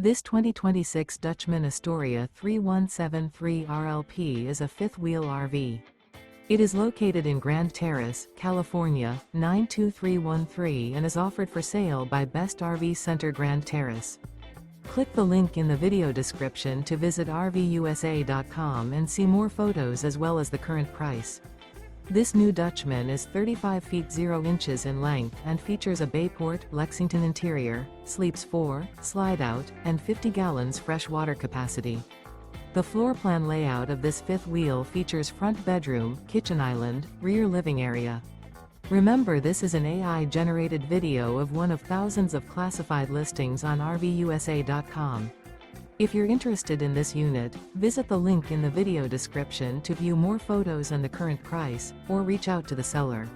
This 2026 Dutchmen Astoria 3173 RLP is a fifth-wheel RV. It is located in Grand Terrace, California, 92313 and is offered for sale by Best RV Center Grand Terrace. Click the link in the video description to visit RVUSA.com and see more photos as well as the current price. This new Dutchmen is 35 feet 0 inches in length and features a Bayport, Lexington interior, sleeps 4, slide-out, and 50 gallons fresh water capacity. The floor plan layout of this fifth wheel features front bedroom, kitchen island, rear living area. Remember, this is an AI-generated video of one of thousands of classified listings on RVUSA.com. If you're interested in this unit, visit the link in the video description to view more photos and the current price, or reach out to the seller.